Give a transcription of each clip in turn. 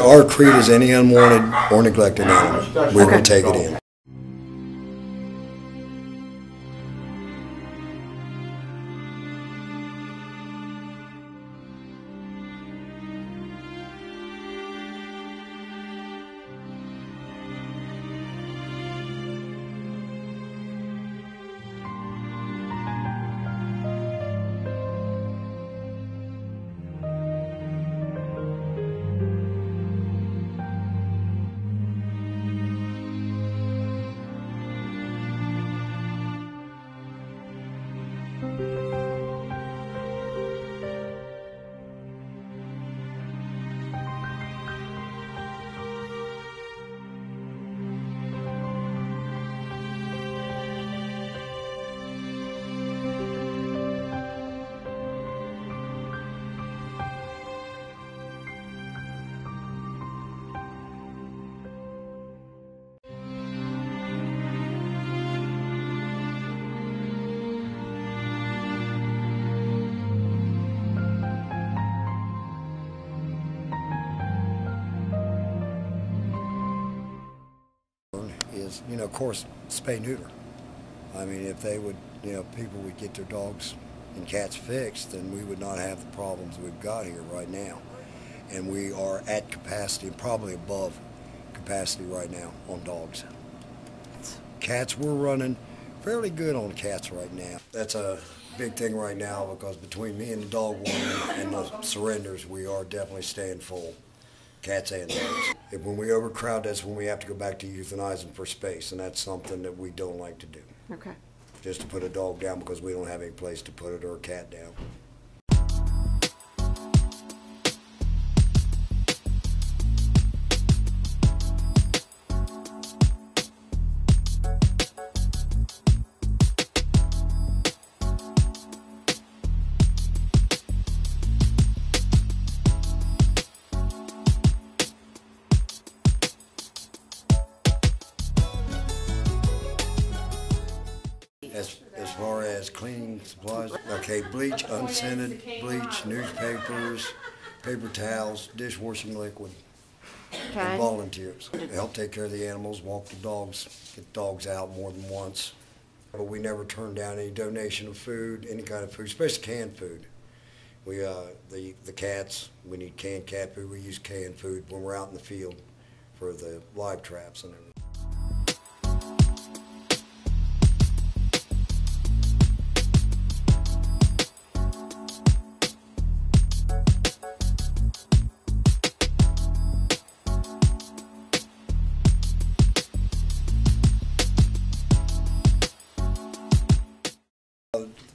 our creed is any unwanted or neglected animal, we will take it in. Is, of course, spay neuter. I mean, if they would, people would get their dogs and cats fixed, then we would not have the problems we've got here right now. And we are at capacity, probably above capacity right now on dogs. Cats, we're running fairly good on cats right now. That's a big thing right now because between me and the dog warden and the surrenders, we are definitely staying full. Cats and dogs. When we overcrowd, that's when we have to go back to euthanizing for space, and that's something that we don't like to do. Okay. Just to put a dog down because we don't have any place to put it, or a cat down. As far as cleaning supplies, okay, bleach, unscented bleach, newspapers, paper towels, dishwashing liquid, and volunteers. They help take care of the animals, walk the dogs, get the dogs out more than once. But we never turn down any donation of food, any kind of food, especially canned food. We, the cats, we need canned cat food. We use canned food when we're out in the field for the live traps and everything.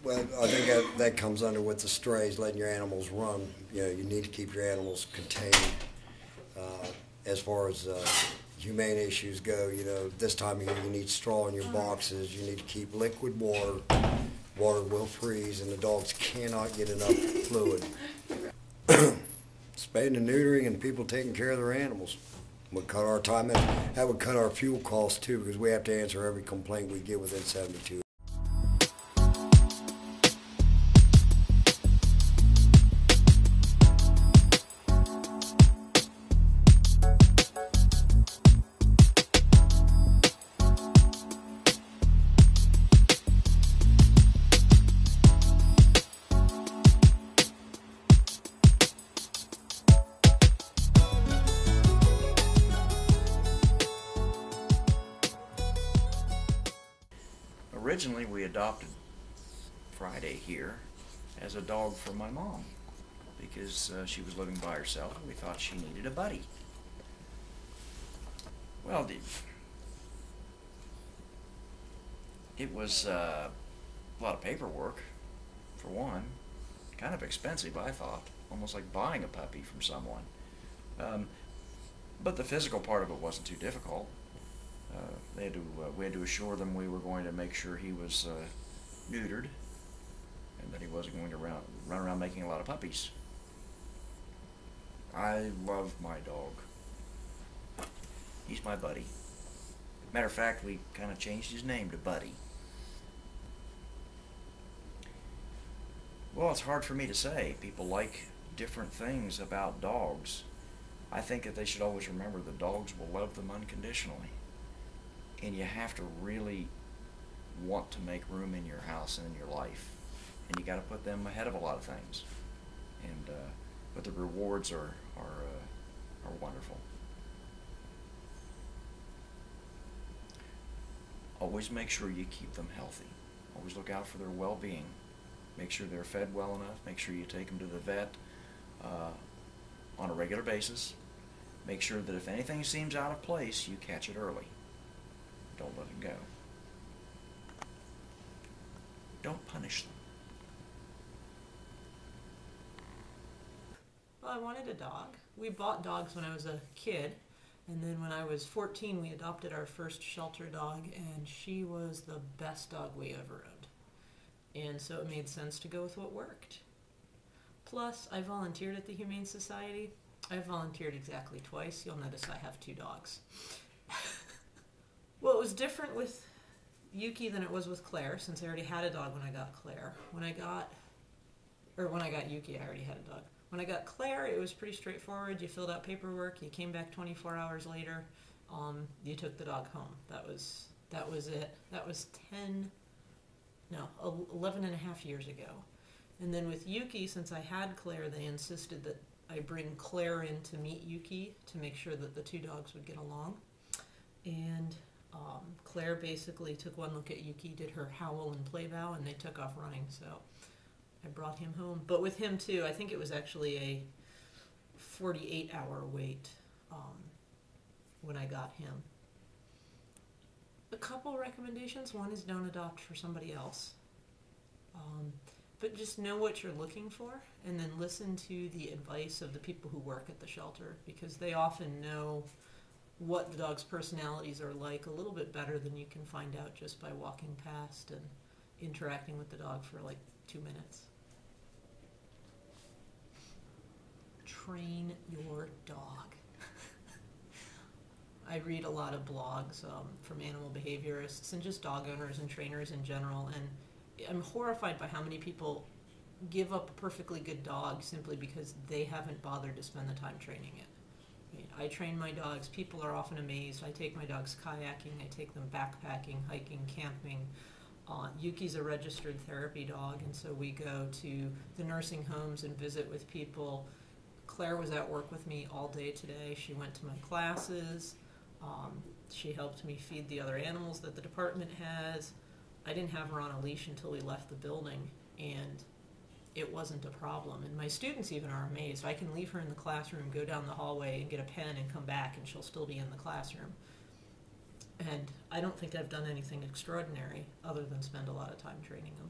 Well, I think that comes under with the strays, letting your animals run. You need to keep your animals contained. As far as humane issues go, this time of year you need straw in your boxes. You need to keep liquid water. Water will freeze, and the dogs cannot get enough fluid. Spaying and neutering and people taking care of their animals would cut our time. That would cut our fuel costs too, because we have to answer every complaint we get within 72. Originally, we adopted Friday here as a dog for my mom because she was living by herself and we thought she needed a buddy. Well, it was a lot of paperwork, for one. Kind of expensive, I thought. Almost like buying a puppy from someone. But the physical part of it wasn't too difficult. We had to assure them we were going to make sure he was neutered and that he wasn't going to run around making a lot of puppies. I love my dog. He's my buddy. Matter of fact, we kind of changed his name to Buddy. Well, it's hard for me to say. People like different things about dogs. I think that they should always remember the dogs will love them unconditionally. And you have to really want to make room in your house and in your life. And you got to put them ahead of a lot of things. And but the rewards are wonderful. Always make sure you keep them healthy. Always look out for their well-being. Make sure they're fed well enough. Make sure you take them to the vet on a regular basis. Make sure that if anything seems out of place, you catch it early. Don't let it go. Don't punish them. Well, I wanted a dog. We bought dogs when I was a kid, and then when I was 14, we adopted our first shelter dog, and she was the best dog we ever owned. And so it made sense to go with what worked. Plus, I volunteered at the Humane Society. I volunteered exactly twice. You'll notice I have 2 dogs. Well, it was different with Yuki than it was with Claire, since I already had a dog when I got Claire. When I got Yuki, I already had a dog. When I got Claire, it was pretty straightforward. You filled out paperwork, you came back 24 hours later, you took the dog home. That was it. That was 11 and a half years ago. And then with Yuki, since I had Claire, they insisted that I bring Claire in to meet Yuki to make sure that the 2 dogs would get along. And Claire basically took one look at Yuki, did her howl and play bow, and they took off running. So I brought him home. But with him too, I think it was actually a 48-hour wait when I got him. A couple recommendations. One is don't adopt for somebody else. But just know what you're looking for, and then listen to the advice of the people who work at the shelter, because they often know what the dog's personalities are like a little bit better than you can find out just by walking past and interacting with the dog for like 2 minutes. Train your dog. I read a lot of blogs from animal behaviorists and just dog owners and trainers in general, and I'm horrified by how many people give up a perfectly good dog simply because they haven't bothered to spend the time training it. I mean, I train my dogs. People are often amazed. I take my dogs kayaking. I take them backpacking, hiking, camping. Yuki's a registered therapy dog, and so we go to the nursing homes and visit with people. Claire was at work with me all day today. She went to my classes. She helped me feed the other animals that the department has. I didn't have her on a leash until we left the building, and it wasn't a problem. And my students even are amazed. I can leave her in the classroom, go down the hallway and get a pen and come back, and she'll still be in the classroom. And I don't think I've done anything extraordinary other than spend a lot of time training them.